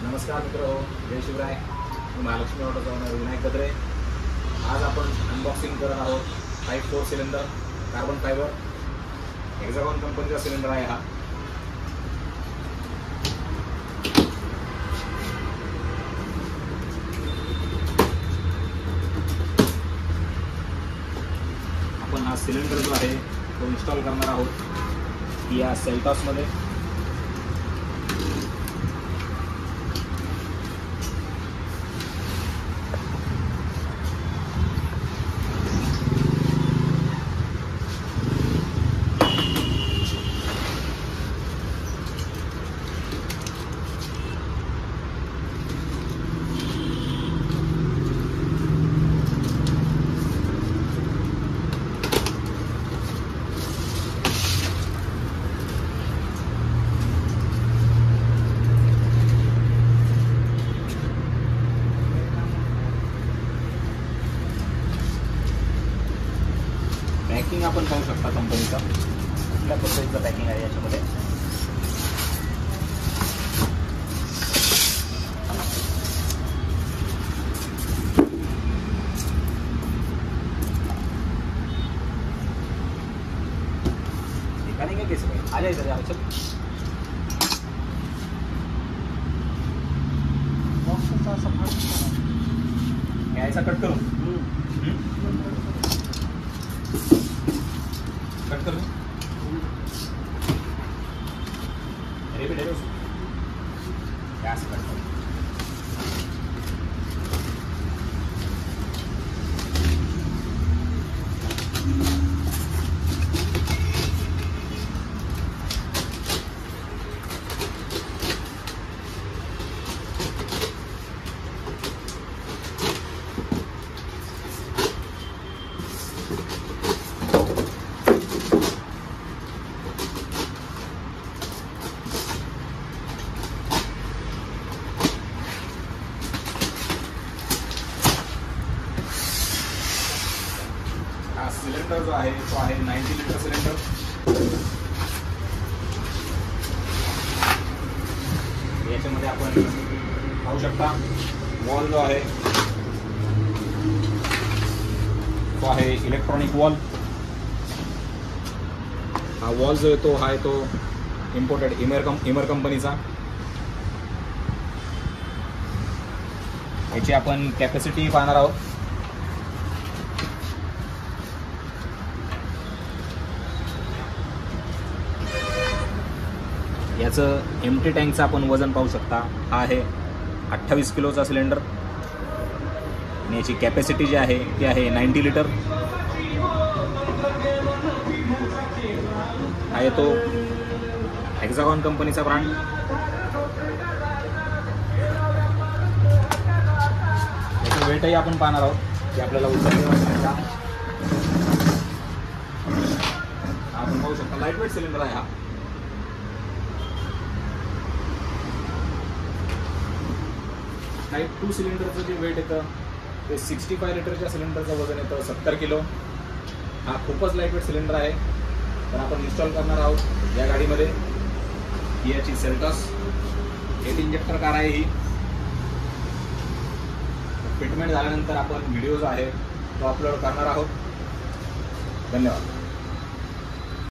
नमस्कार मित्र हो, जय शिवराय. मी महालक्ष्मी ऑटोचा ओनर विनायक गद्रे. आज आपण अनबॉक्सिंग करत आहोत type 4 cylinder carbon fibre hexagon कंपनीचा सिलेंडर आहे हा. आपण हा सिलेंडर जो आहे तो इन्स्टॉल करणार आहोत या सेल्टॉसमध्ये. पॅकिंग आपण पाहू शकता कंपनीचा कुठल्या पद्धतीचं पॅकिंग आहे याच्यामध्ये. निकालेंगे कैसे भाई? आ जाए इधर यार. चल ऐसा कट करो. कट कर दो. अरे बेटे क्या से कट करो. सिलेंडर जो आहे तो आहे 90 लिटर सिलेंडर. याच्यामध्ये आपण पाहू शकता वॉल जो आहे तो आहे इलेक्ट्रॉनिक वॉल. हा वॉल जो आहे तो इम्पोर्टेड इमर कंपनीचा. याची आपण कॅपॅसिटी पाहणार आहोत. याचं एम्प्टी टँकचं आपण वजन पाहू शकता. हा आहे 28 किलोचा सिलेंडर आणि याची कॅपॅसिटी जी आहे ती आहे 90 लिटर. हा येतो हेक्सागॉन कंपनीचा ब्रँड. याचं वेटही आपण पाहणार आहोत की आपल्याला उचलता. आपण पाहू शकता लाईट वेट सिलेंडर आहे हा. टाइप 2 सिलेंडरचं जे वेट येतं ते 65 लिटरच्या सिलेंडरचं वजन येतं 70 किलो. हा खूपच लाईटवेट सिलेंडर आहे. तर आपण इन्स्टॉल करणार आहोत या गाडीमध्ये. ही याची सेल्टॉस 8 इंजेक्टर कार आहे ही. फिटमेंट झाल्यानंतर आपण व्हिडिओ जो आहे तो अपलोड करणार आहोत. धन्यवाद.